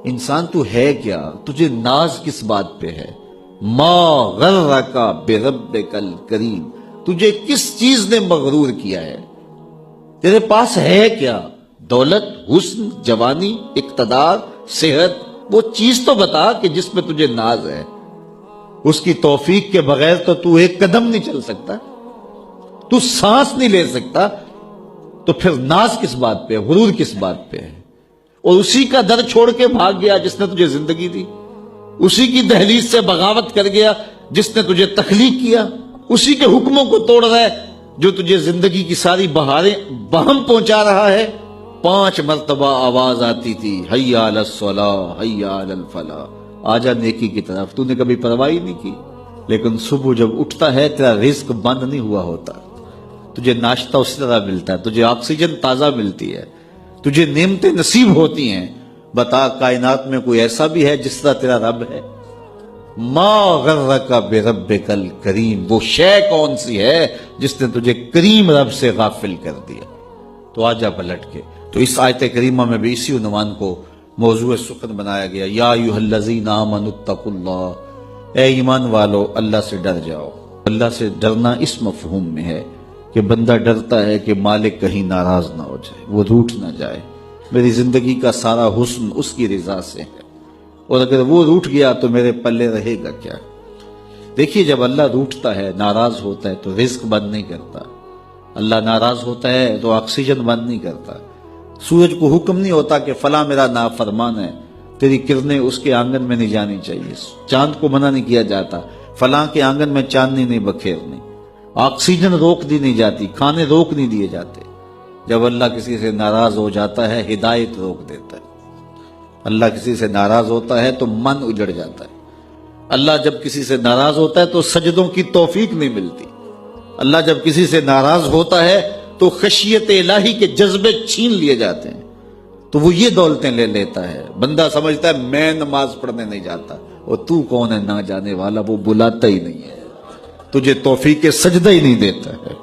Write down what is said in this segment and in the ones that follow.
انسان تو ہے کیا؟ تجھے ناز کس بات پہ ہے؟ ما غرک بربک الکریم، تجھے کس چیز نے مغرور کیا ہے؟ تیرے پاس ہے کیا؟ دولت، حسن، جوانی، اقتدار، صحت، وہ چیز تو بتا کہ جس میں تجھے ناز ہے۔ اس کی توفیق کے بغیر تو ایک قدم نہیں چل سکتا، تو سانس نہیں لے سکتا، تو پھر ناز کس بات پہ ہے؟ غرور کس بات پہ ہے؟ اور اسی کا در چھوڑ کے بھاگ گیا جس نے تجھے زندگی دی، اسی کی دہلیز سے بغاوت کر گیا جس نے تجھے تخلیق کیا، اسی کے حکموں کو توڑ رہا ہے جو تجھے زندگی کی ساری بہاریں بہم پہنچا رہا ہے۔ 5 مرتبہ آواز آتی تھی، حی علی الصلاۃ، حی علی الفلاح، آجا نیکی کی طرف، تو نے کبھی پرواہ نہیں کی۔ لیکن صبح جب اٹھتا ہے تیرا رزق بند نہیں ہوا ہوتا، تجھے ناشتہ اسی طرح ملتا ہے، تجھے آکسیجن تازہ ملتی ہے، تجھے نعمتیں نصیب ہوتی ہیں۔ بتا کائنات میں کوئی ایسا بھی ہے جس طرح تیرا رب ہے؟ ما غرک بربک الکریم، وہ شے کون سی ہے جس نے تجھے کریم رب سے غافل کر دیا؟ تو آجا پلٹ کے۔ تو اس آیت کریمہ میں بھی اسی عنوان کو موضوع سخن بنایا گیا، یا ایھا الذین آمنوا اتقوا اللہ، اے ایمان والو اللہ سے ڈر جاؤ۔ اللہ سے ڈرنا اس مفہوم میں ہے کہ بندہ ڈرتا ہے کہ مالک کہیں ناراض نہ ہو جائے، وہ روٹھ نہ جائے، میری زندگی کا سارا حسن اس کی رضا سے ہے، اور اگر وہ روٹھ گیا تو میرے پلے رہے گا کیا؟ دیکھیے جب اللہ روٹھتا ہے، ناراض ہوتا ہے تو رزق بند نہیں کرتا، اللہ ناراض ہوتا ہے تو آکسیجن بند نہیں کرتا، سورج کو حکم نہیں ہوتا کہ فلاں میرا نافرمان ہے، تیری کرنیں اس کے آنگن میں نہیں جانی چاہیے، چاند کو منع نہیں کیا جاتا، فلاں کے آنگن میں چاندنی نہیں بکھیرنی، آکسیجن روک دی نہیں جاتی، کھانے روک نہیں دیے جاتے۔ جب اللہ کسی سے ناراض ہو جاتا ہے ہدایت روک دیتا ہے، اللہ کسی سے ناراض ہوتا ہے تو من اجڑ جاتا ہے، اللہ جب کسی سے ناراض ہوتا ہے تو سجدوں کی توفیق نہیں ملتی، اللہ جب کسی سے ناراض ہوتا ہے تو خشیت الہی کے جذبے چھین لیے جاتے ہیں، تو وہ یہ دولتیں لے لیتا ہے۔ بندہ سمجھتا ہے میں نماز پڑھنے نہیں جاتا، اور تو کون ہے نہ جانے والا، وہ بلاتا ہی نہیں ہے، تجھے توفیق سجدہ ہی نہیں دیتا ہے،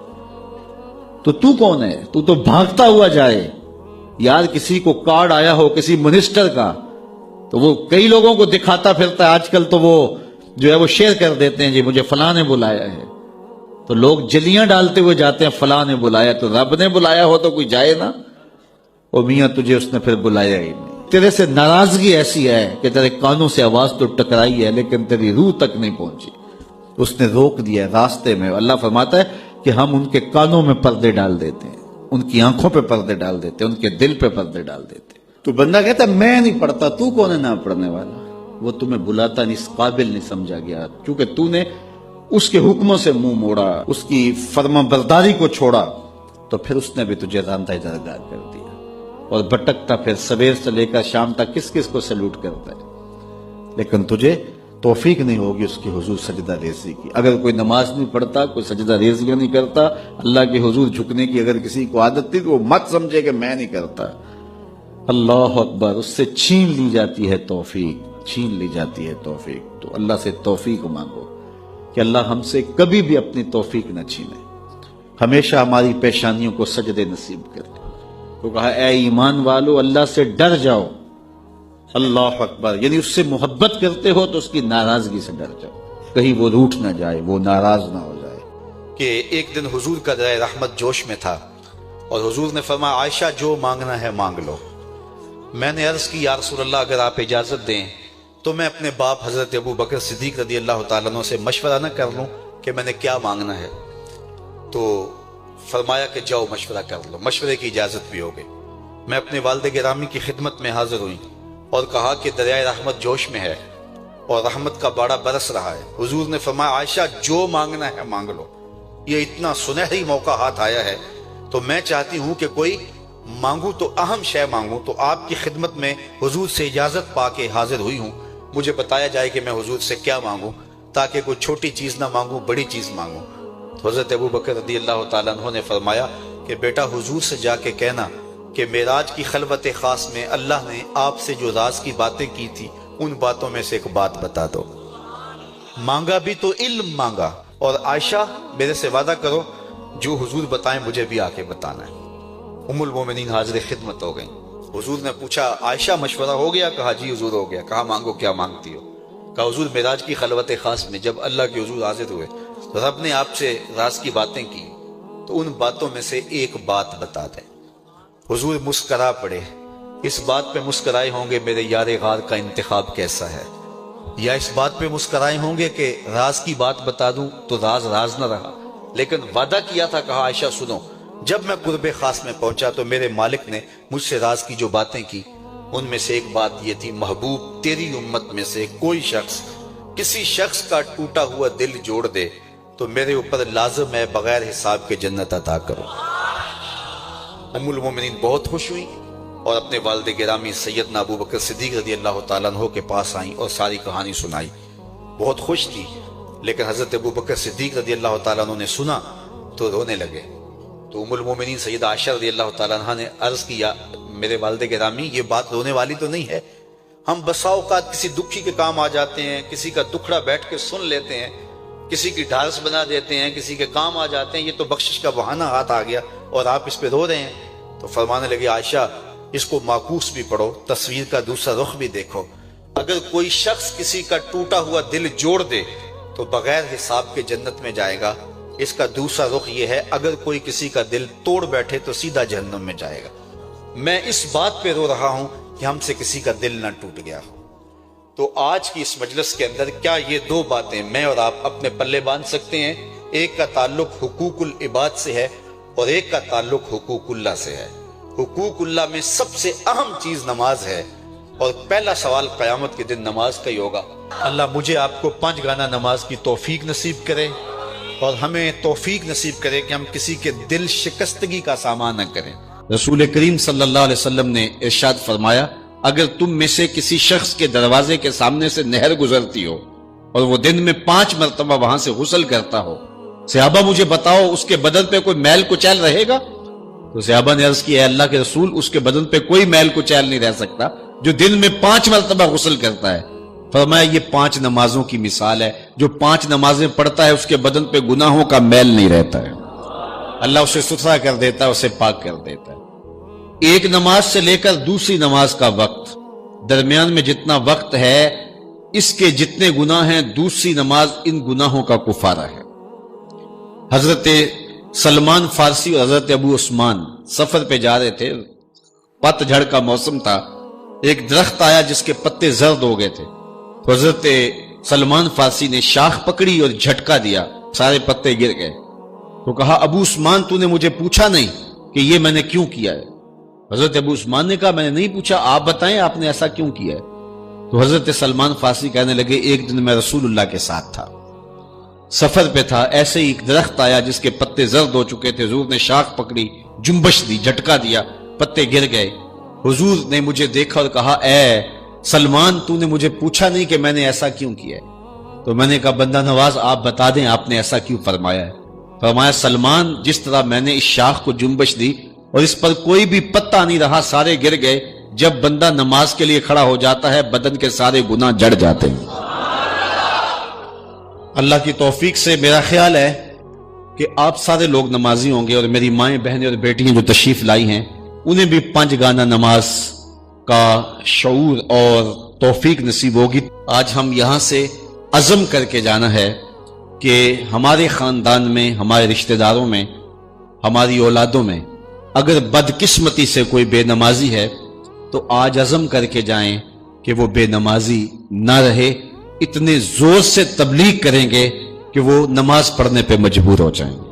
تو کون ہے؟ تو بھاگتا ہوا جائے۔ یار کسی کو کارڈ آیا ہو کسی منسٹر کا تو وہ کئی لوگوں کو دکھاتا پھرتا ہے، آج کل تو وہ جو ہے وہ شیئر کر دیتے ہیں، جی مجھے فلاں نے بلایا ہے، تو لوگ جلیاں ڈالتے ہوئے جاتے ہیں، فلاں نے بلایا، تو رب نے بلایا ہو تو کوئی جائے نا؟ اور میاں تجھے اس نے پھر بلایا ہی نہیں، تیرے سے ناراضگی ایسی ہے کہ تیرے کانوں سے آواز تو ٹکرائی ہے لیکن تیری روح تک نہیں پہنچی، اس نے روک دیا ہے راستے میں۔ اللہ فرماتا ہے کہ ہم ان کے کانوں میں پردے ڈال دیتے ہیں، ان کی آنکھوں پہ پردے ڈال دیتے ہیں، ان کے دل پہ پردے ڈال دیتے ہیں۔ تو بندہ کہتا ہے میں نہیں پڑھتا، تو کون ہے نہ پڑھنے والا؟ وہ تمہیں بلاتا نہیں، اس قابل نہیں سمجھا گیا، کیونکہ تو نے اس کے حکموں سے منہ موڑا، اس کی فرما برداری کو چھوڑا، تو پھر اس نے بھی تجھے راندہ درگاہ کر دیا، اور بھٹکتا پھر سویر سے لے کر شام تک کس کس کو سلوٹ کرتا ہے، لیکن تجھے توفیق نہیں ہوگی اس کی حضور سجدہ ریزی کی۔ اگر کوئی نماز نہیں پڑھتا، کوئی سجدہ ریزیاں نہیں کرتا، اللہ کے حضور جھکنے کی اگر کسی کو عادت تھی تو وہ مت سمجھے کہ میں نہیں کرتا۔ اللہ اکبر، اس سے چھین لی جاتی ہے توفیق، چھین لی جاتی ہے توفیق۔ تو اللہ سے توفیق مانگو کہ اللہ ہم سے کبھی بھی اپنی توفیق نہ چھینے، ہمیشہ ہماری پیشانیوں کو سجدے نصیب کرے۔ تو کہا اے ایمان والو اللہ سے ڈر جاؤ، اللہ اکبر، یعنی اس سے محبت کرتے ہو تو اس کی ناراضگی سے ڈر جاؤ، کہیں وہ روٹھ نہ جائے، وہ ناراض نہ ہو جائے۔ کہ ایک دن حضور کا درائے رحمت جوش میں تھا، اور حضور نے فرمایا عائشہ جو مانگنا ہے مانگ لو۔ میں نے عرض کی یا رسول اللہ اگر آپ اجازت دیں تو میں اپنے باپ حضرت ابو بکر صدیق رضی اللہ تعالیٰ عنہ سے مشورہ نہ کر لوں کہ میں نے کیا مانگنا ہے؟ تو فرمایا کہ جاؤ مشورہ کر لو، مشورے کی اجازت بھی ہو گئی۔ میں اپنے والد گرامی کی خدمت میں حاضر ہوئی اور کہا کہ دریائے رحمت جوش میں ہے اور رحمت کا باڑا برس رہا ہے۔ حضور نے فرمایا عائشہ جو مانگنا ہے مانگ لو، یہ اتنا سنہری موقع ہاتھ آیا ہے، تو میں چاہتی ہوں کہ کوئی مانگوں تو اہم شے مانگوں، تو آپ کی خدمت میں حضور سے اجازت پا کے حاضر ہوئی ہوں، مجھے بتایا جائے کہ میں حضور سے کیا مانگوں، تاکہ کوئی چھوٹی چیز نہ مانگوں، بڑی چیز مانگوں۔ تو حضرت ابو بکر رضی اللہ تعالیٰ عنہ نے فرمایا کہ بیٹا حضور سے جا کے کہنا کہ معراج کی خلوت خاص میں اللہ نے آپ سے جو راز کی باتیں کی تھی ان باتوں میں سے ایک بات بتا دو۔ مانگا بھی تو علم مانگا، اور عائشہ میرے سے وعدہ کرو جو حضور بتائیں مجھے بھی آ کے بتانا ہے۔ ام المومنین حاضر خدمت ہو گئیں، حضور نے پوچھا عائشہ مشورہ ہو گیا؟ کہا جی حضور ہو گیا۔ کہا مانگو کیا مانگتی ہو؟ کہا حضور معراج کی خلوت خاص میں جب اللہ کے حضور حاضر ہوئے تو رب نے آپ سے راز کی باتیں کی، تو ان باتوں میں سے ایک بات بتا دیں۔ حضور مسکرا پڑے۔ اس بات پہ مسکرائے ہوں گے میرے یار غار کا انتخاب کیسا ہے، یا اس بات پہ مسکرائے ہوں گے کہ راز کی بات بتا دوں تو راز راز نہ رہا، لیکن وعدہ کیا تھا۔ کہا عائشہ سنو، جب میں قرب خاص میں پہنچا تو میرے مالک نے مجھ سے راز کی جو باتیں کی ان میں سے ایک بات یہ تھی، محبوب تیری امت میں سے کوئی شخص کسی شخص کا ٹوٹا ہوا دل جوڑ دے تو میرے اوپر لازم ہے بغیر حساب کے جنت عطا کرو۔ ام المومنین بہت خوش ہوئی اور اپنے والد گرامی سیدنا ابو بکر صدیق رضی اللہ تعالیٰ عنہ کے پاس آئیں اور ساری کہانی سنائی۔ بہت خوش تھی، لیکن حضرت ابو بکر صدیق رضی اللہ تعالیٰ عنہ نے سنا تو رونے لگے۔ تو ام المومنین سیدہ عائشہ رضی اللہ تعالیٰ عنہ نے عرض کیا میرے والد گرامی یہ بات رونے والی تو نہیں ہے، ہم بسا اوقات کسی دکھی کے کام آ جاتے ہیں، کسی کا دکھڑا بیٹھ کے سن لیتے ہیں، کسی کی ڈھارس بنا دیتے ہیں، کسی کے کام آ جاتے ہیں، یہ تو بخشش کا بہانہ ہاتھ آ گیا اور آپ اس پہ رو رہے ہیں۔ تو فرمانے لگے عائشہ اس کو معکوس بھی پڑھو، تصویر کا دوسرا رخ بھی دیکھو، اگر کوئی شخص کسی کا ٹوٹا ہوا دل جوڑ دے تو بغیر حساب کے جنت میں جائے گا، اس کا دوسرا رخ یہ ہے اگر کوئی کسی کا دل توڑ بیٹھے تو سیدھا جہنم میں جائے گا۔ میں اس بات پہ رو رہا ہوں کہ ہم سے کسی کا دل نہ ٹوٹ گیا ہو۔ تو آج کی اس مجلس کے اندر کیا یہ دو باتیں میں اور آپ اپنے پلے باندھ سکتے ہیں؟ ایک کا تعلق حقوق العباد سے ہے اور ایک کا تعلق حقوق اللہ سے ہے۔ حقوق اللہ میں سب سے اہم چیز نماز ہے، اور پہلا سوال قیامت کے دن نماز کا ہی ہوگا۔ اللہ مجھے آپ کو 5 گانا نماز کی توفیق نصیب کرے اور ہمیں توفیق نصیب کرے کہ ہم کسی کے دل شکستگی کا سامان نہ کریں۔ رسول کریم صلی اللہ علیہ وسلم نے ارشاد فرمایا اگر تم میں سے کسی شخص کے دروازے کے سامنے سے نہر گزرتی ہو اور وہ دن میں 5 مرتبہ وہاں سے غسل کرتا ہو، صحابہ مجھے بتاؤ اس کے بدن پہ کوئی میل کچیل رہے گا؟ تو صحابہ نے عرض کی اے اللہ کے رسول اس کے بدن پہ کوئی میل کچیل نہیں رہ سکتا جو دن میں 5 مرتبہ غسل کرتا ہے۔ فرمایا یہ 5 نمازوں کی مثال ہے، جو 5 نمازیں پڑھتا ہے اس کے بدن پہ گناہوں کا میل نہیں رہتا ہے، اللہ اسے ستھرا کر دیتا ہے، اسے پاک کر دیتا ہے۔ ایک نماز سے لے کر دوسری نماز کا وقت، درمیان میں جتنا وقت ہے اس کے جتنے گناہ ہیں دوسری نماز ان گناہوں کا کفارہ ہے۔ حضرت سلمان فارسی اور حضرت ابو عثمان سفر پہ جا رہے تھے، پت جھڑ کا موسم تھا، ایک درخت آیا جس کے پتے زرد ہو گئے تھے، تو حضرت سلمان فارسی نے شاخ پکڑی اور جھٹکا دیا، سارے پتے گر گئے۔ تو کہا ابو عثمان تو نے مجھے پوچھا نہیں کہ یہ میں نے کیوں کیا ہے؟ حضرت ابو عثمان نے کہا میں نے نہیں پوچھا، آپ بتائیں آپ نے ایسا کیوں کیا ہے؟ تو حضرت سلمان فارسی کہنے لگے ایک دن میں رسول اللہ کے ساتھ تھا، سفر پہ تھا، ایسے ہی ایک درخت آیا جس کے پتے زرد ہو چکے تھے، حضور نے شاخ پکڑی، جنبش دی، جھٹکا دیا، پتے گر گئے۔ حضور نے مجھے دیکھا اور کہا اے سلمان تو نے مجھے پوچھا نہیں کہ میں نے ایسا کیوں کیا ہے؟ تو میں نے کہا بندہ نواز آپ بتا دیں آپ نے ایسا کیوں فرمایا ہے؟ فرمایا سلمان جس طرح میں نے اس شاخ کو جنبش دی اور اس پر کوئی بھی پتا نہیں رہا، سارے گر گئے، جب بندہ نماز کے لیے کھڑا ہو جاتا ہے بدن کے سارے گناہ جڑ جاتے ہیں۔ اللہ کی توفیق سے میرا خیال ہے کہ آپ سارے لوگ نمازی ہوں گے، اور میری مائیں بہنیں اور بیٹیاں جو تشریف لائی ہیں انہیں بھی 5 گانا نماز کا شعور اور توفیق نصیب ہوگی۔ آج ہم یہاں سے عزم کر کے جانا ہے کہ ہمارے خاندان میں، ہمارے رشتہ داروں میں، ہماری اولادوں میں اگر بدقسمتی سے کوئی بے نمازی ہے تو آج عزم کر کے جائیں کہ وہ بے نمازی نہ رہے، اتنے زور سے تبلیغ کریں گے کہ وہ نماز پڑھنے پہ مجبور ہو جائیں گے۔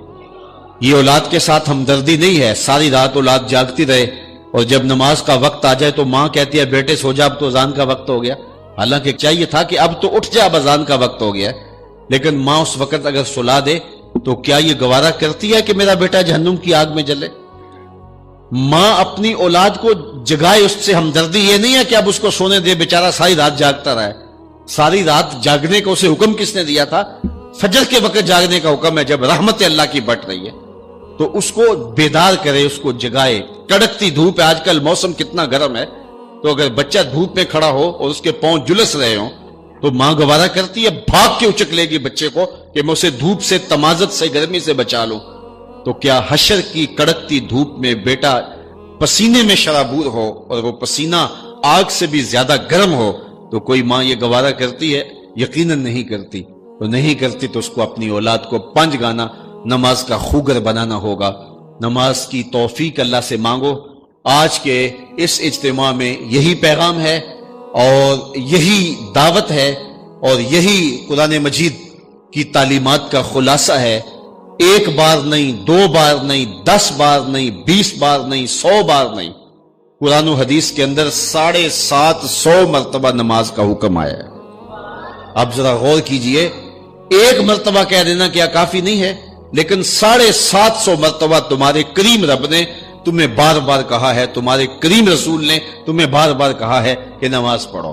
یہ اولاد کے ساتھ ہمدردی نہیں ہے، ساری رات اولاد جاگتی رہے اور جب نماز کا وقت آ جائے تو ماں کہتی ہے بیٹے سو جا اب تو اذان کا وقت ہو گیا، حالانکہ چاہیے تھا کہ اب تو اٹھ جا اب اذان کا وقت ہو گیا، لیکن ماں اس وقت اگر سلا دے تو کیا یہ گوارا کرتی ہے کہ میرا بیٹا جہنم کی آگ میں جلے؟ ماں اپنی اولاد کو جگائے، اس سے ہمدردی یہ نہیں ہے کہ اب اس کو سونے دے، بیچارہ ساری رات جاگتا رہا ہے۔ ساری رات جاگنے کا اسے حکم کس نے دیا تھا؟ فجر کے وقت جاگنے کا حکم ہے جب رحمت اللہ کی بٹ رہی ہے، تو اس کو بیدار کرے، اس کو جگائے۔ کڑکتی دھوپ ہے، آج کل موسم کتنا گرم ہے، تو اگر بچہ دھوپ میں کھڑا ہو اور اس کے پاؤں جلس رہے ہوں تو ماں گوارا کرتی ہے، بھاگ کے اچک لے گی بچے کو کہ میں اسے دھوپ سے، تمازت سے، گرمی سے بچا لوں۔ تو کیا حشر کی کڑکتی دھوپ میں بیٹا پسینے میں شرابور ہو اور وہ پسینہ آگ سے بھی زیادہ گرم ہو تو کوئی ماں یہ گوارا کرتی ہے؟ یقیناً نہیں کرتی. تو نہیں کرتی تو اس کو اپنی اولاد کو 5 گانا نماز کا خوگر بنانا ہوگا. نماز کی توفیق اللہ سے مانگو. آج کے اس اجتماع میں یہی پیغام ہے اور یہی دعوت ہے اور یہی قرآن مجید کی تعلیمات کا خلاصہ ہے. 1 بار نہیں، 2 بار نہیں، 10 بار نہیں، 20 بار نہیں، 100 بار نہیں. قرآن و حدیث کے اندر 750 مرتبہ نماز کا حکم آیا ہے. اب ذرا غور کیجئے، 1 مرتبہ کہہ دینا کیا کافی نہیں ہے؟ لیکن 750 مرتبہ تمہارے کریم رب نے تمہیں بار بار کہا ہے، تمہارے کریم رسول نے تمہیں بار بار کہا ہے کہ نماز پڑھو.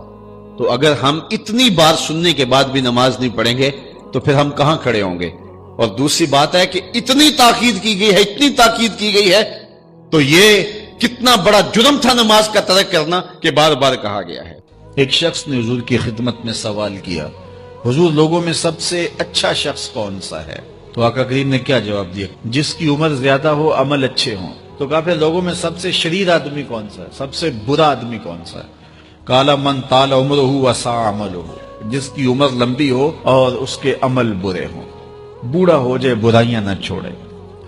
تو اگر ہم اتنی بار سننے کے بعد بھی نماز نہیں پڑھیں گے تو پھر ہم کہاں کھڑے ہوں گے؟ اور دوسری بات ہے کہ اتنی تاکید کی گئی ہے، اتنی تاکید کی گئی ہے، تو یہ کتنا بڑا جرم تھا نماز کا ترک کرنا کہ بار بار کہا گیا ہے. ایک شخص نے حضور کی خدمت میں سوال کیا، حضور لوگوں میں سب سے اچھا شخص کون سا ہے؟ تو آقا کریم نے کیا جواب دیا؟ جس کی عمر زیادہ ہو، عمل اچھے ہوں. تو کہا پھر لوگوں میں سب سے شریر آدمی کون سا ہے؟ سب سے برا آدمی کون سا ہے؟ قال من طال عمرہ وسع عملہ، جس کی عمر لمبی ہو اور اس کے عمل برے ہوں. بوڑھا ہو جائے برائیاں نہ چھوڑے،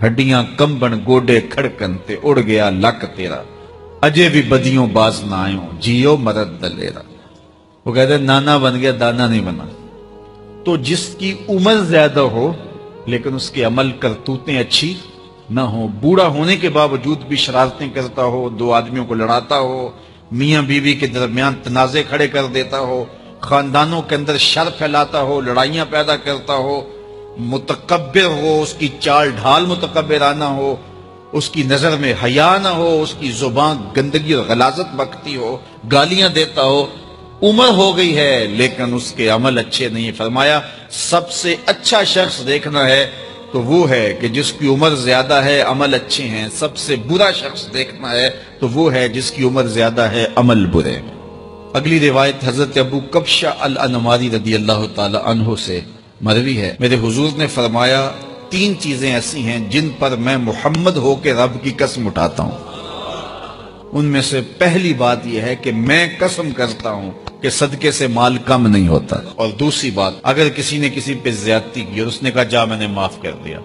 ہڈیاں کمبن گوڈے کھڑکن تے اڑ گیا لک تیرا، اجے بھی بدیوں باز نہ آئیوں جیو مرد دلیرا. وہ کہتے ہیں نانا بن گیا دانا نہیں بنا. تو جس کی عمر زیادہ ہو لیکن اس کے عمل کرتوتیں اچھی نہ ہو، بوڑھا ہونے کے باوجود بھی شرارتیں کرتا ہو، 2 آدمیوں کو لڑاتا ہو، میاں بیوی کے درمیان تنازع کھڑے کر دیتا ہو، خاندانوں کے اندر شر پھیلاتا ہو، لڑائیاں پیدا کرتا ہو، متکبر ہو، اس کی چال ڈھال متکبرانہ ہو، اس کی نظر میں حیا نہ ہو، اس کی زبان گندگی اور غلاظت بکتی ہو، گالیاں دیتا ہو، عمر ہو گئی ہے لیکن اس کے عمل اچھے نہیں. فرمایا سب سے اچھا شخص دیکھنا ہے تو وہ ہے کہ جس کی عمر زیادہ ہے، عمل اچھے ہیں. سب سے برا شخص دیکھنا ہے تو وہ ہے جس کی عمر زیادہ ہے، عمل برے ہیں. اگلی روایت حضرت ابو کبشہ الانماری رضی اللہ تعالی عنہ سے مروی ہے. میرے حضور نے فرمایا 3 چیزیں ایسی ہیں جن پر میں محمد ہو کے رب کی قسم اٹھاتا ہوں. ان میں سے پہلی بات یہ ہے کہ میں قسم کرتا ہوں کہ صدقے سے مال کم نہیں ہوتا. اور دوسری بات، اگر کسی نے کسی پہ زیادتی کی اور اس نے کہا جا میں نے معاف کر دیا،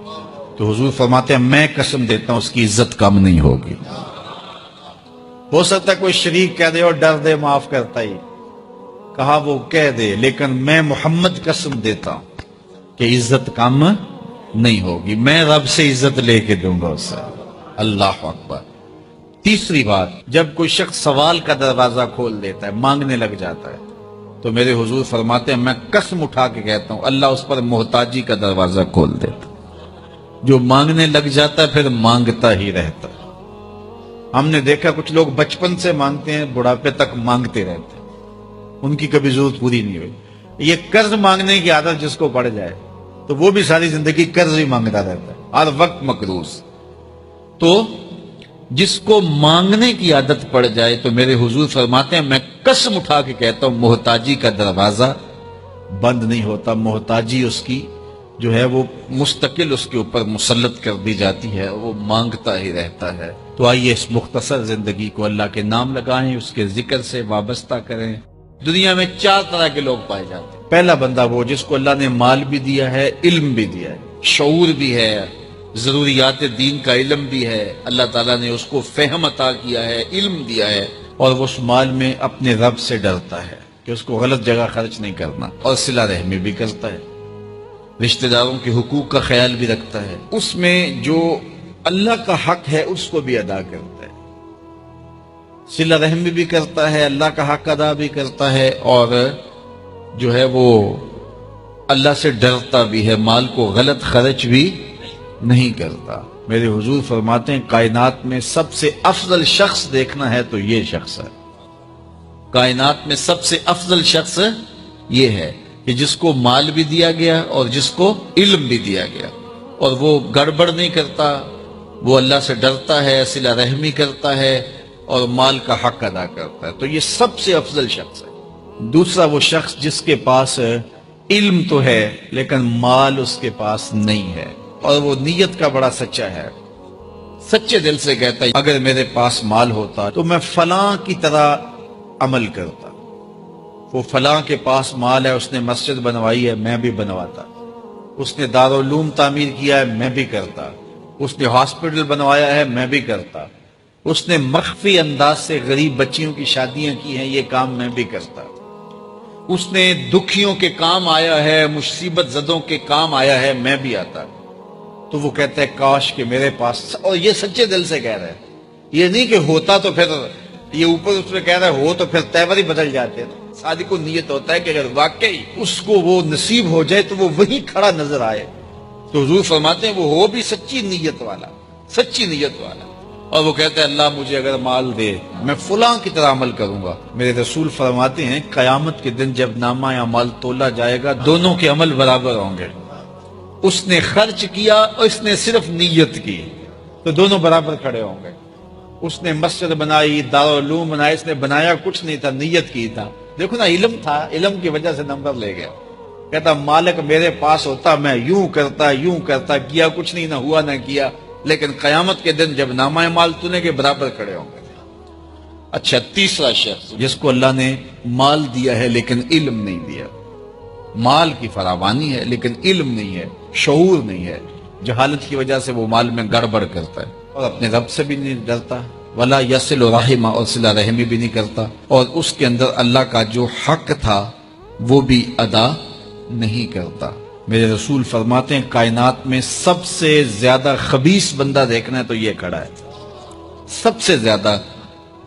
تو حضور فرماتے ہیں میں قسم دیتا ہوں اس کی عزت کم نہیں ہوگی. ہو سکتا ہے کوئی شریک کہہ دے اور ڈر دے معاف کرتا ہی، کہا وہ کہہ دے، لیکن میں محمد قسم دیتا ہوں کہ عزت کم نہیں ہوگی. میں رب سے عزت لے کے دوں گا اسے. اللہ اکبر. تیسری بات، جب کوئی شخص سوال کا دروازہ کھول دیتا ہے، مانگنے لگ جاتا ہے، تو میرے حضور فرماتے ہیں میں قسم اٹھا کے کہتا ہوں اللہ اس پر محتاجی کا دروازہ کھول دیتا. جو مانگنے لگ جاتا ہے پھر مانگتا ہی رہتا ہے. ہم نے دیکھا کچھ لوگ بچپن سے مانگتے ہیں، بڑھاپے تک مانگتے رہتے ہیں، ان کی کبھی ضرورت پوری نہیں ہوئی. یہ قرض مانگنے کی عادت جس کو پڑ جائے تو وہ بھی ساری زندگی قرض ہی مانگتا رہتا ہے، ہر وقت مقروض. تو جس کو مانگنے کی عادت پڑ جائے تو میرے حضور فرماتے ہیں میں قسم اٹھا کے کہتا ہوں محتاجی کا دروازہ بند نہیں ہوتا. محتاجی اس کی جو ہے وہ مستقل اس کے اوپر مسلط کر دی جاتی ہے، وہ مانگتا ہی رہتا ہے. تو آئیے اس مختصر زندگی کو اللہ کے نام لگائیں، اس کے ذکر سے وابستہ کریں. دنیا میں 4 طرح کے لوگ پائے جاتے ہیں. پہلا بندہ وہ جس کو اللہ نے مال بھی دیا ہے، علم بھی دیا ہے، شعور بھی ہے، ضروریات دین کا علم بھی ہے، اللہ تعالیٰ نے اس کو فہم عطا کیا ہے، علم دیا ہے، اور وہ اس مال میں اپنے رب سے ڈرتا ہے کہ اس کو غلط جگہ خرچ نہیں کرنا، اور صلہ رحمی بھی کرتا ہے، رشتہ داروں کے حقوق کا خیال بھی رکھتا ہے، اس میں جو اللہ کا حق ہے اس کو بھی ادا کرتا ہے، صلہ رحمی بھی کرتا ہے، اللہ کا حق ادا بھی کرتا ہے، اور جو ہے وہ اللہ سے ڈرتا بھی ہے، مال کو غلط خرچ بھی نہیں کرتا. میرے حضور فرماتے ہیں کائنات میں سب سے افضل شخص دیکھنا ہے تو یہ شخص ہے. کائنات میں سب سے افضل شخص یہ ہے کہ جس کو مال بھی دیا گیا اور جس کو علم بھی دیا گیا، اور وہ گڑبڑ نہیں کرتا، وہ اللہ سے ڈرتا ہے، صلہ رحمی کرتا ہے، اور مال کا حق ادا کرتا ہے. تو یہ سب سے افضل شخص ہے. دوسرا وہ شخص جس کے پاس علم تو ہے لیکن مال اس کے پاس نہیں ہے، اور وہ نیت کا بڑا سچا ہے، سچے دل سے کہتا ہے اگر میرے پاس مال ہوتا تو میں فلاں کی طرح عمل کرتا، وہ فلاں کے پاس مال ہے، اس نے مسجد بنوائی ہے، میں بھی بنواتا، اس نے دارالعلوم تعمیر کیا ہے، میں بھی کرتا، اس نے ہاسپٹل بنوایا ہے، میں بھی کرتا، اس نے مخفی انداز سے غریب بچیوں کی شادیاں کی ہیں، یہ کام میں بھی کرتا، اس نے دکھیوں کے کام آیا ہے، مصیبت زدوں کے کام آیا ہے، میں بھی آتا۔ تو وہ کہتا ہے کاش کہ میرے پاس، اور یہ سچے دل سے کہہ رہا ہے، یہ نہیں کہ ہوتا تو پھر یہ اوپر اس میں کہہ رہا ہے ہو تو پھر تیور ہی بدل جاتے ہیں۔ صادق کو نیت ہوتا ہے کہ اگر واقعی اس کو وہ نصیب ہو جائے تو وہ وہی کھڑا نظر آئے، تو حضور فرماتے ہیں وہ ہو بھی سچی نیت والا، سچی نیت والا، اور وہ کہتا ہے اللہ مجھے اگر مال دے میں فلاں کی طرح عمل کروں گا۔ میرے رسول فرماتے ہیں قیامت کے دن جب نامہ اعمال تولا جائے گا دونوں کے عمل برابر ہوں گے، اس نے خرچ کیا اور اس نے صرف نیت کی تو دونوں برابر کھڑے ہوں گے۔ اس نے مسجد بنائی، دارالعلوم بنائی، اس نے بنایا کچھ نہیں تھا، نیت کی تھا، دیکھو نا علم تھا، علم کی وجہ سے نمبر لے گیا۔ کہتا مالک میرے پاس ہوتا میں یوں کرتا، کیا کچھ نہیں، نہ ہوا نہ کیا، لیکن قیامت کے دن جب نامہ اعمال تونے کے برابر کھڑے ہوں گے۔ اچھا، تیسرا شخص جس کو اللہ نے مال دیا ہے لیکن علم نہیں دیا، مال کی فراوانی ہے لیکن علم نہیں ہے، شعور نہیں ہے، جہالت کی وجہ سے وہ مال میں گڑبڑ کرتا ہے اور اپنے رب سے بھی نہیں ڈرتا، ولا یصل رحمہ، اور صلہ رحمی بھی نہیں کرتا، اور اس کے اندر اللہ کا جو حق تھا وہ بھی ادا نہیں کرتا۔ میرے رسول فرماتے ہیں کائنات میں سب سے زیادہ خبیث بندہ دیکھنا ہے تو یہ کھڑا ہے، سب سے زیادہ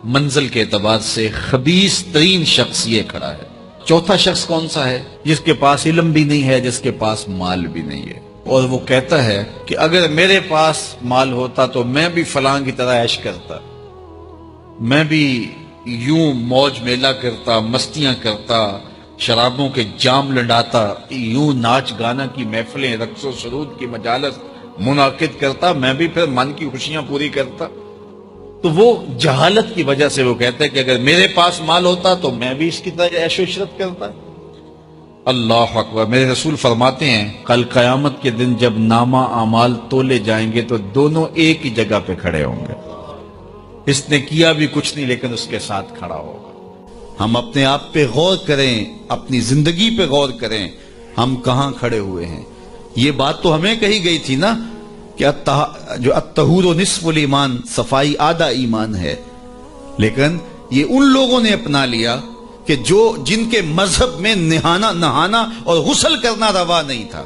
منزل کے اعتبار سے خبیث ترین شخص یہ کھڑا ہے۔ چوتھا شخص کون سا ہے؟ جس کے پاس علم بھی نہیں ہے، جس کے پاس مال بھی نہیں ہے، اور وہ کہتا ہے کہ اگر میرے پاس مال ہوتا تو میں بھی فلاں کی طرح عیش کرتا، میں بھی یوں موج میلہ کرتا، مستیاں کرتا، شرابوں کے جام لنڈاتا، یوں ناچ گانا کی محفلیں، رقص و سرود کی مجالس منعقد کرتا، میں بھی پھر من کی خوشیاں پوری کرتا۔ تو وہ جہالت کی وجہ سے وہ کہتا ہے کہ اگر میرے پاس مال ہوتا تو میں بھی اس کی طرح عیش و عشرت کرتا۔ اللہ اکبر۔ میرے رسول فرماتے ہیں کل قیامت کے دن جب نامہ اعمال تولے جائیں گے تو دونوں ایک ہی جگہ پہ کھڑے ہوں گے، اس نے کیا بھی کچھ نہیں لیکن اس کے ساتھ کھڑا ہوگا۔ ہم اپنے آپ پہ غور کریں، اپنی زندگی پہ غور کریں، ہم کہاں کھڑے ہوئے ہیں۔ یہ بات تو ہمیں کہی گئی تھی نا کہ جو الطہور نصف الایمان، صفائی آدھا ایمان ہے، لیکن یہ ان لوگوں نے اپنا لیا کہ جن کے مذہب میں نہانا اور غسل کرنا روا نہیں تھا۔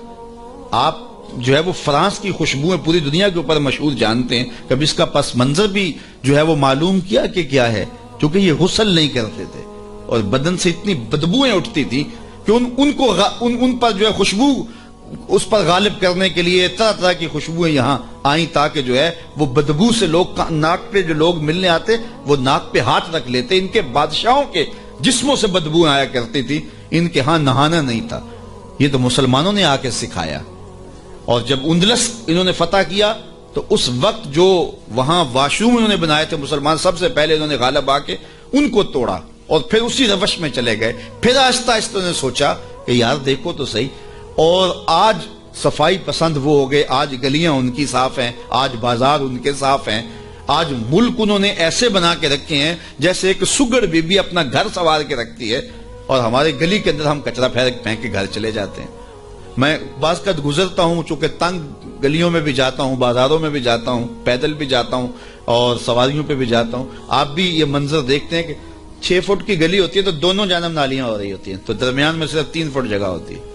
آپ جو ہے وہ فرانس کی خوشبوئیں پوری دنیا کے اوپر مشہور جانتے ہیں، کبھی اس کا پس منظر بھی جو ہے وہ معلوم کیا کہ کیا ہے؟ کیونکہ یہ غسل نہیں کرتے تھے اور بدن سے اتنی بدبوئیں اٹھتی تھی کہ ان پر جو ہے خوشبو اس پر غالب کرنے کے لیے طرح طرح کی خوشبوئیں یہاں آئیں تاکہ جو ہے وہ بدبو سے لوگ ناک پہ جو لوگ ملنے آتے وہ ناک پہ ہاتھ رکھ لیتے۔ ان کے بادشاہوں کے جسموں سے بدبو آیا کرتی تھی، ان کے ہاں نہانا نہیں تھا۔ یہ تو مسلمانوں نے آ کے سکھایا، اور جب اندلس انہوں نے فتح کیا تو اس وقت جو وہاں واش روم انہوں نے بنائے تھے مسلمان، سب سے پہلے انہوں نے غالب آ کے ان کو توڑا اور پھر اسی روش میں چلے گئے۔ پھر آہستہ آہستہ نے سوچا کہ یار دیکھو تو صحیح، اور آج صفائی پسند وہ ہو گئے، آج گلیاں ان کی صاف ہیں، آج بازار ان کے صاف ہیں، آج ملک انہوں نے ایسے بنا کے رکھے ہیں جیسے ایک سگڑ بی بی اپنا گھر سنوار کے رکھتی ہے، اور ہمارے گلی کے اندر ہم کچرا پھینک کے گھر چلے جاتے ہیں۔ میں بعض قد گزرتا ہوں، چونکہ تنگ گلیوں میں بھی جاتا ہوں، بازاروں میں بھی جاتا ہوں، پیدل بھی جاتا ہوں اور سواریوں پہ بھی جاتا ہوں، آپ بھی یہ منظر دیکھتے ہیں کہ 6 فٹ کی گلی ہوتی ہے تو دونوں جانب نالیاں ہو رہی ہوتی ہیں، تو درمیان میں صرف 3 فٹ جگہ ہوتی ہے۔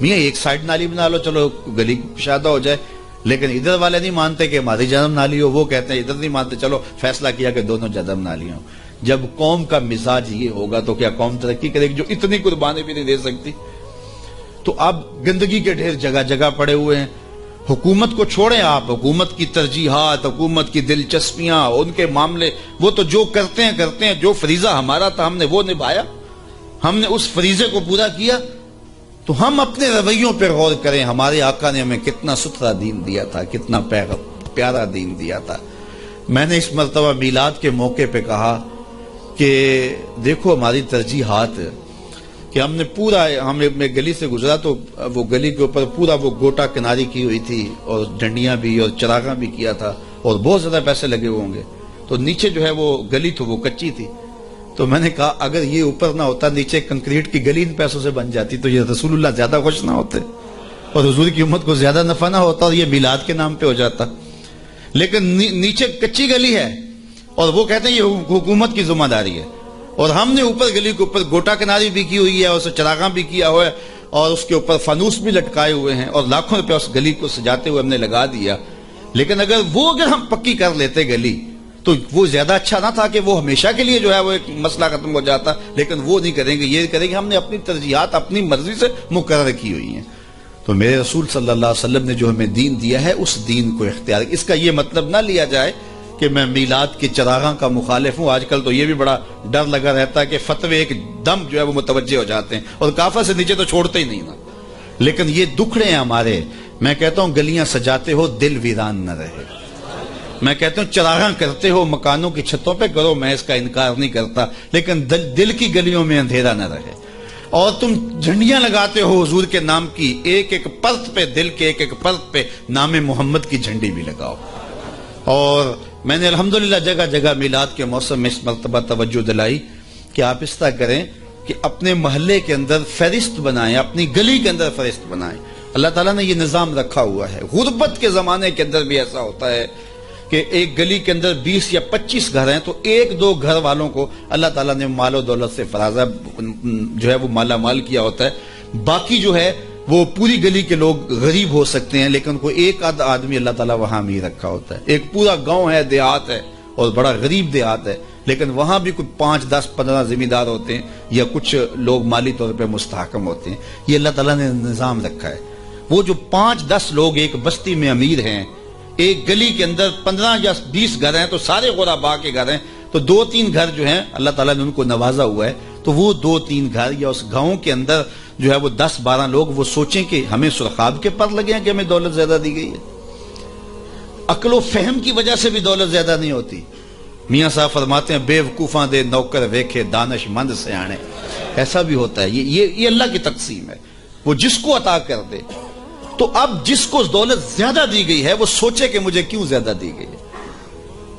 میاں ایک سائڈ نالی بنا لو، چلو گلی کشادہ ہو جائے، لیکن ادھر والے نہیں مانتے کہ ہماری جانب نالی ہو، وہ کہتے ہیں ادھر نہیں مانتے، چلو فیصلہ کیا کہ دونوں جانب نالیاں ہوں۔ جب قوم کا مزاج یہ ہوگا تو کیا قوم ترقی کرے گی جو اتنی قربانی بھی نہیں دے سکتی؟ تو اب گندگی کے ڈھیر جگہ جگہ پڑے ہوئے ہیں۔ حکومت کو چھوڑیں آپ، حکومت کی ترجیحات، حکومت کی دلچسپیاں، ان کے معاملے، وہ تو جو کرتے ہیں، جو فریضہ ہمارا تھا ہم نے وہ نبھایا، ہم نے اس فریضے کو پورا کیا۔ تو ہم اپنے رویوں پہ غور کریں، ہمارے آقا نے ہمیں کتنا ستھرا دین دیا تھا، کتنا پیارا دین دیا تھا۔ میں نے اس مرتبہ میلاد کے موقع پہ کہا کہ دیکھو ہماری ترجیحات، کہ ہم نے پورا، میں گلی سے گزرا تو وہ گلی کے اوپر پورا وہ گوٹا کناری کی ہوئی تھی اور ڈنڈیاں بھی اور چراغاں بھی کیا تھا، اور بہت زیادہ پیسے لگے ہوئے ہوں گے. تو نیچے جو ہے وہ گلی تو وہ کچی تھی. تو میں نے کہا اگر یہ اوپر نہ ہوتا, نیچے کنکریٹ کی گلی ان پیسوں سے بن جاتی, تو یہ رسول اللہ زیادہ خوش نہ ہوتے اور حضور کی امت کو زیادہ نفع نہ ہوتا اور یہ میلاد کے نام پہ ہو جاتا. لیکن نیچے کچی گلی ہے اور وہ کہتے ہیں یہ حکومت کی ذمہ داری ہے, اور ہم نے اوپر گلی کے اوپر گوٹا کناری بھی کی ہوئی ہے اور اسے چراغاں بھی کیا ہوا ہے اور اس کے اوپر فانوس بھی لٹکائے ہوئے ہیں اور لاکھوں روپے اس گلی کو سجاتے ہوئے ہم نے لگا دیا. لیکن اگر ہم پکی کر لیتے گلی تو وہ زیادہ اچھا نہ تھا کہ وہ ہمیشہ کے لیے جو ہے وہ ایک مسئلہ ختم ہو جاتا. لیکن وہ نہیں کریں گے, یہ کریں گے ہم نے اپنی ترجیحات اپنی مرضی سے مقرر کی ہوئی ہیں. تو میرے رسول صلی اللہ علیہ وسلم نے جو ہمیں دین دیا ہے اس دین کو اختیار. اس کا یہ مطلب نہ لیا جائے کہ میں میلاد کے چراغاں کا مخالف ہوں. آج کل تو یہ بھی بڑا ڈر لگا رہتا ہے کہ فتوے ایک دم جو ہے وہ متوجہ ہو جاتے ہیں اور کافر سے نیچے تو چھوڑتے ہی نہیں نا. لیکن یہ دکھڑے ہیں ہمارے. میں کہتا ہوں گلیاں سجاتے ہو دل ویران نہ رہے. میں کہتا ہوں چراغاں کرتے ہو مکانوں کی چھتوں پہ کرو, میں اس کا انکار نہیں کرتا, لیکن دل کی گلیوں میں اندھیرا نہ رہے. اور تم جھنڈیاں لگاتے ہو حضور کے نام کی, ایک ایک پرت پہ, دل کے ایک ایک پرت پہ نام محمد کی جھنڈی بھی لگاؤ. اور میں نے الحمدللہ جگہ جگہ میلاد کے موسم میں اس مرتبہ توجہ دلائی کہ آپ اس طرح کریں کہ اپنے محلے کے اندر فہرست بنائیں, اپنی گلی کے اندر فہرست بنائیں. اللہ تعالیٰ نے یہ نظام رکھا ہوا ہے. غربت کے زمانے کے اندر بھی ایسا ہوتا ہے کہ ایک گلی کے اندر 20 یا 25 گھر ہیں تو ایک دو گھر والوں کو اللہ تعالیٰ نے مال و دولت سے فرازہ جو ہے وہ مالا مال کیا ہوتا ہے. باقی جو ہے وہ پوری گلی کے لوگ غریب ہو سکتے ہیں, لیکن کوئی ایک آدھ آدمی اللہ تعالیٰ وہاں امیر رکھا ہوتا ہے. ایک پورا گاؤں ہے, دیہات ہے اور بڑا غریب دیہات ہے, لیکن وہاں بھی کوئی 5, 10, 15 زمیندار ہوتے ہیں یا کچھ لوگ مالی طور پہ مستحکم ہوتے ہیں. یہ اللہ تعالیٰ نے نظام رکھا ہے. وہ جو 5, 10 لوگ ایک بستی میں امیر ہیں, ایک گلی کے اندر 15 یا 20 گھر ہیں تو سارے غربا کے گھر ہیں, تو 2-3 گھر جو ہیں اللہ تعالیٰ نے ان کو نوازا ہوا ہے. تو وہ 2-3 گھر یا اس گاؤں کے اندر جو ہے وہ 10-12 لوگ وہ سوچیں کہ ہمیں سرخاب کے پر لگے ہیں کہ ہمیں دولت زیادہ دی گئی ہے. عقل و فہم کی وجہ سے بھی دولت زیادہ نہیں ہوتی. میاں صاحب فرماتے ہیں بے وقوفاں دے نوکر ویکھے دانش مند سیانے. ایسا بھی ہوتا ہے. یہ اللہ کی تقسیم ہے, وہ جس کو عطا کر دے. تو اب جس کو دولت زیادہ دی گئی ہے وہ سوچے کہ مجھے کیوں زیادہ دی گئی ہے.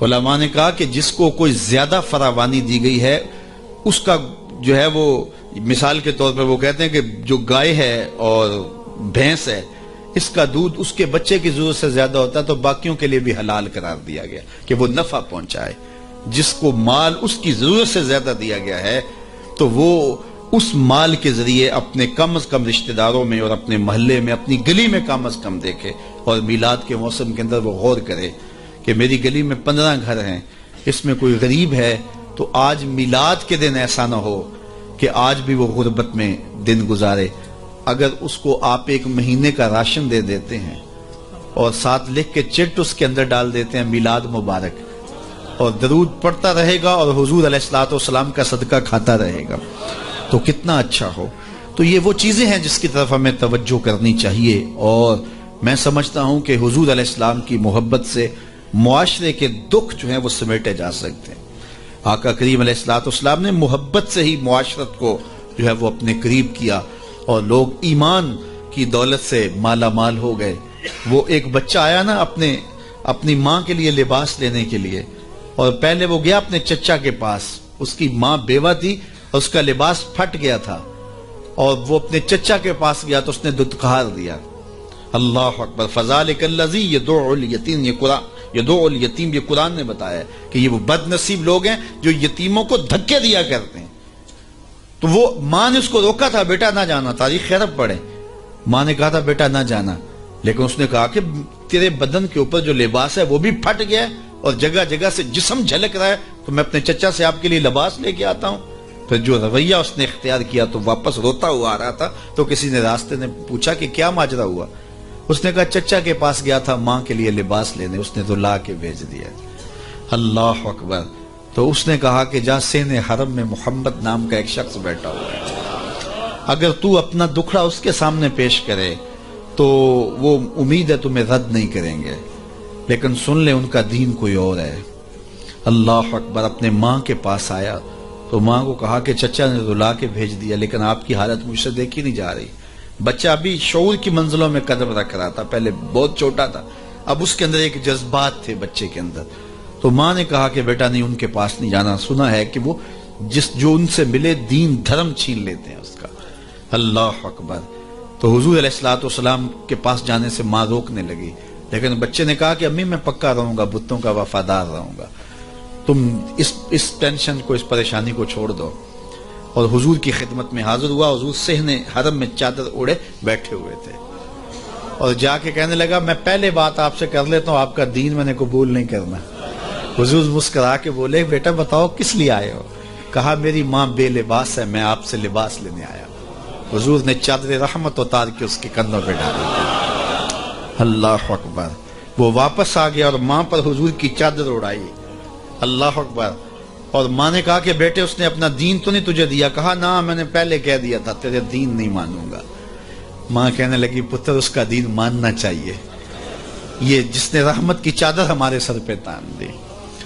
علماء نے کہا کہ جس کو کوئی زیادہ فراوانی دی گئی ہے اس کا جو ہے وہ مثال کے طور پر وہ کہتے ہیں کہ جو گائے ہے اور بھینس ہے اس کا دودھ اس کے بچے کی ضرورت سے زیادہ ہوتا ہے تو باقیوں کے لیے بھی حلال قرار دیا گیا کہ وہ نفع پہنچائے. جس کو مال اس کی ضرورت سے زیادہ دیا گیا ہے تو وہ اس مال کے ذریعے اپنے کم از کم رشتہ داروں میں اور اپنے محلے میں اپنی گلی میں کم از کم دیکھے. اور میلاد کے موسم کے اندر وہ غور کرے کہ میری گلی میں 15 گھر ہیں, اس میں کوئی غریب ہے تو آج میلاد کے دن ایسا نہ ہو کہ آج بھی وہ غربت میں دن گزارے. اگر اس کو آپ 1 مہینے کا راشن دے دیتے ہیں اور ساتھ لکھ کے چٹ اس کے اندر ڈال دیتے ہیں میلاد مبارک, اور درود پڑھتا رہے گا اور حضور علیہ الصلوۃ والسلام کا صدقہ کھاتا رہے گا تو کتنا اچھا ہو. تو یہ وہ چیزیں ہیں جس کی طرف ہمیں توجہ کرنی چاہیے. اور میں سمجھتا ہوں کہ حضور علیہ السلام کی محبت سے معاشرے کے دکھ جو ہیں وہ سمیٹے جا سکتے ہیں. آقا کریم علیہ الصلوۃ والسلام نے محبت سے ہی معاشرت کو جو ہے وہ اپنے قریب کیا اور لوگ ایمان کی دولت سے مالا مال ہو گئے. وہ ایک بچہ آیا نا اپنی ماں کے لیے لباس لینے کے لیے, اور پہلے وہ گیا اپنے چچا کے پاس. اس کی ماں بیوہ تھی اور اس کا لباس پھٹ گیا تھا, اور وہ اپنے چچا کے پاس گیا تو اس نے دتکار دیا. اللہ اکبر. فذالک الذی یدعو الیتیم, یدعو الیتیم, یہ قرآن نے بتایا ہے کہ یہ وہ بد نصیب لوگ ہیں جو یتیموں کو دھکے دیا کرتے ہیں. تو وہ ماں نے اس کو روکا تھا, بیٹا نہ جانا, تاریخ خیرب پڑھے. ماں نے کہا تھا بیٹا نہ جانا, لیکن اس نے کہا کہ تیرے بدن کے اوپر جو لباس ہے وہ بھی پھٹ گیا اور جگہ جگہ سے جسم جھلک رہا ہے, تو میں اپنے چچا سے آپ کے لیے لباس لے کے آتا ہوں. پھر جو رویہ اس نے اختیار کیا تو واپس روتا ہوا آ رہا تھا. تو کسی نے راستے نے پوچھا کہ کیا ماجرا ہوا؟ اس نے کہا چچا کے پاس گیا تھا ماں کے لیے لباس لینے, اس نے تو لا کے بھیج دیا. اللہ اکبر. تو اس نے کہا کہ جہاں سین حرم میں محمد نام کا ایک شخص بیٹھا ہوا ہے, اگر تو اپنا دکھڑا اس کے سامنے پیش کرے تو وہ امید ہے تمہیں رد نہیں کریں گے, لیکن سن لے ان کا دین کوئی اور ہے. اللہ اکبر. اپنے ماں کے پاس آیا تو ماں کو کہا کہ چچا نے تو لا کے بھیج دیا, لیکن آپ کی حالت مجھ سے دیکھی نہیں جا رہی. بچہ ابھی شعور کی منزلوں میں قدم رکھ رہا تھا, پہلے بہت چھوٹا تھا, اب اس کے اندر ایک جذبات تھے بچے کے اندر. تو ماں نے کہا کہ بیٹا نہیں، ان کے پاس نہیں جانا، سنا ہے کہ وہ جو ان سے ملے دین دھرم چھین لیتے ہیں اس کا. اللہ اکبر. تو حضور علیہ الصلوۃ والسلام کے پاس جانے سے ماں روکنے لگی، لیکن بچے نے کہا کہ امی میں پکا رہوں گا، بتوں کا وفادار رہوں گا، تم اس ٹینشن کو، اس پریشانی کو چھوڑ دو. اور حضور کی خدمت میں حاضر ہوا. حضور صحن حرم میں چادر اوڑے بیٹھے ہوئے تھے اور جا کے کہنے لگا میں پہلے بات آپ سے کر لیتا ہوں، آپ کا دین میں نے قبول نہیں کرنا. حضور مسکرا کے بولے بیٹا بتاؤ کس لیے آئے ہو؟ کہا میری ماں بے لباس ہے، میں آپ سے لباس لینے آیا. حضور نے چادر رحمت اتار کے اس کے کندھوں پہ ڈالی. اللہ اکبر. وہ واپس آ گیا اور ماں پر حضور کی چادر اڑائی. اللہ اکبر. اور ماں نے کہا کہ بیٹے اس نے اپنا دین تو نہیں تجھے دیا؟ کہا نہ، میں نے پہلے کہہ دیا تھا تیرے دین نہیں مانوں گا. ماں کہنے لگی پتر اس کا دین ماننا چاہیے، یہ جس نے رحمت کی چادر ہمارے سر پہ تان دی.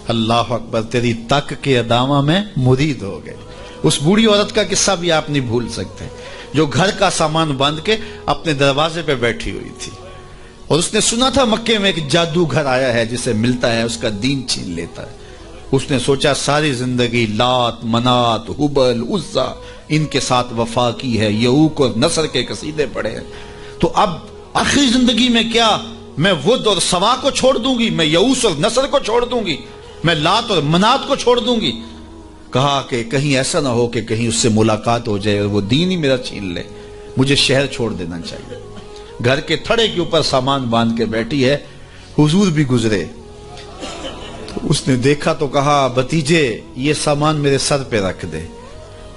اللہ اکبر. تیری تک کے ادامہ میں مرید ہو گئے. اس بوڑھی عورت کا قصہ بھی آپ نہیں بھول سکتے، جو گھر کا سامان باندھ کے اپنے دروازے پہ بیٹھی ہوئی تھی اور اس نے سنا تھا مکے میں ایک جادوگر آیا ہے جسے ملتا ہے اس کا دین چھین لیتا ہے. اس نے سوچا ساری زندگی لات، منات، حبل، عزا ان کے ساتھ وفا کی ہے، یعوق اور نصر کے قصیدے پڑھے ہیں، تو اب آخری زندگی میں کیا میں ود اور سوا کو چھوڑ دوں گی، میں یعوس اور نصر کو چھوڑ دوں گی، میں لات اور منات کو چھوڑ دوں گی؟ کہا کہ کہیں ایسا نہ ہو کہ کہیں اس سے ملاقات ہو جائے اور وہ دین ہی میرا چھین لے، مجھے شہر چھوڑ دینا چاہیے. گھر کے تھڑے کے اوپر سامان باندھ کے بیٹھی ہے. حضور بھی گزرے، اس نے دیکھا تو کہا بھتیجے یہ سامان میرے سر پہ رکھ دے.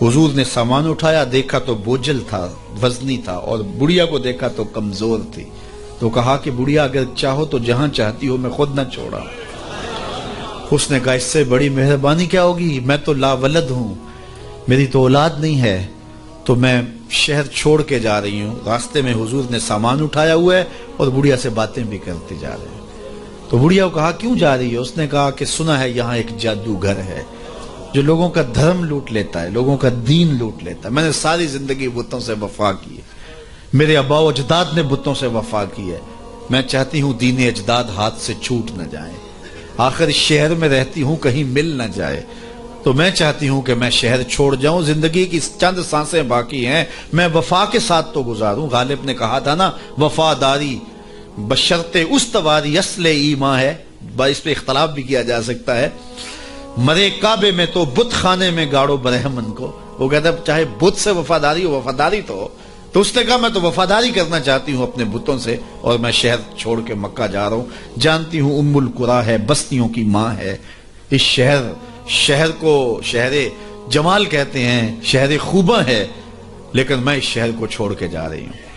حضور نے سامان اٹھایا، دیکھا تو بوجھل تھا، وزنی تھا، اور بڑھیا کو دیکھا تو کمزور تھی. تو کہا کہ بڑھیا اگر چاہو تو جہاں چاہتی ہو، میں خود نہ چھوڑا. اس نے کہا اس سے بڑی مہربانی کیا ہوگی، میں تو لاولد ہوں، میری تو اولاد نہیں ہے، تو میں شہر چھوڑ کے جا رہی ہوں. راستے میں حضور نے سامان اٹھایا ہوا ہے اور بڑھیا سے باتیں بھی کرتے جا رہے ہیں. تو بڑھیا کو کہا کیوں جا رہی ہے؟ اس نے کہا کہ سنا ہے یہاں ایک جادوگر ہے جو لوگوں کا دھرم لوٹ لیتا ہے، لوگوں کا دین لوٹ لیتا ہے. میں نے ساری زندگی بتوں سے وفا کی ہے، میرے آبا و اجداد نے بتوں سے وفا کی ہے، میں چاہتی ہوں دین اجداد ہاتھ سے چھوٹ نہ جائیں. آخر اس شہر میں رہتی ہوں، کہیں مل نہ جائے، تو میں چاہتی ہوں کہ میں شہر چھوڑ جاؤں. زندگی کی چند سانسیں باقی ہیں، میں وفا کے ساتھ تو گزاروں. غالب نے کہا تھا نا وفاداری بشرط استواری اصل ایمان ہے. اس پہ اختلاف بھی کیا جا سکتا ہے. مرے کعبے میں تو بت خانے میں گاڑو برہمن کو. وہ کہتا ہے چاہے بت سے وفاداری ہو، وفاداری تو ہو. تو اس نے کہا میں تو وفاداری کرنا چاہتی ہوں اپنے بتوں سے، اور میں شہر چھوڑ کے مکہ جا رہا ہوں. جانتی ہوں ام القریٰ ہے، بستیوں کی ماں ہے. اس شہر کو شہر جمال کہتے ہیں، شہر خوباں ہے، لیکن میں اس شہر کو چھوڑ کے جا رہی ہوں.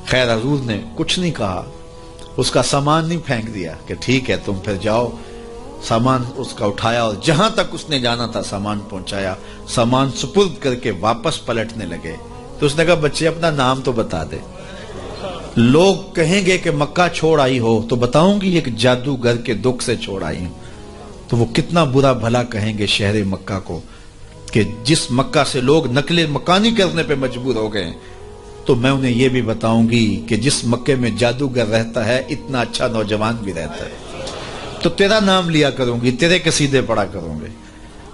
خیر حضور نے کچھ نہیں کہا، اس کا سامان نہیں پھینک دیا کہ ٹھیک ہے تم پھر جاؤ. سامان اس کا اٹھایا اور جہاں تک اس نے جانا تھا سامان پہنچایا. سامان سپرد کر کے واپس پلٹنے لگے تو اس نے کہا بچے اپنا نام تو بتا دے. لوگ کہیں گے کہ مکہ چھوڑ آئی ہو تو بتاؤں گی ایک جادوگر کے دکھ سے چھوڑ آئی ہوں. تو وہ کتنا برا بھلا کہیں گے شہر مکہ کو کہ جس مکہ سے لوگ نقل مکانی کرنے پہ مجبور ہو گئے. تو میں انہیں یہ بھی بتاؤں گی کہ جس مکے میں جادوگر رہتا ہے اتنا اچھا نوجوان بھی رہتا ہے. تو تیرا نام لیا کروں گی، تیرے قصیدے پڑھا کروں گے.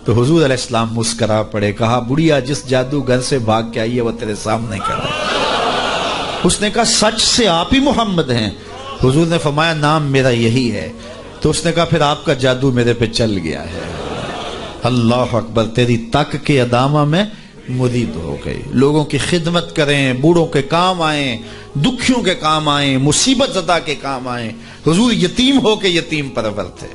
تو حضور علیہ السلام مسکرا پڑے، کہا بڑھیا جس جادوگر سے بھاگ کے آئی ہے وہ تیرے سامنے کھڑا ہے. اس نے کہا سچ سے آپ ہی محمد ہیں؟ حضور نے فرمایا نام میرا یہی ہے. تو اس نے کہا پھر آپ کا جادو میرے پہ چل گیا ہے. اللہ اکبر. تیری تک کے ادامہ میں مرید ہو گئی. لوگوں کی خدمت کریں، بوڑھوں کے کام آئیں، دکھیوں کے کام آئیں، مصیبت زدہ کے کام آئیں. حضور یتیم ہو کے یتیم پرور تھے،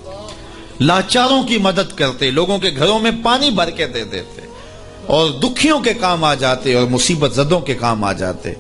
لاچاروں کی مدد کرتے، لوگوں کے گھروں میں پانی بھر کے دے دیتے، اور دکھیوں کے کام آ جاتے اور مصیبت زدوں کے کام آ جاتے.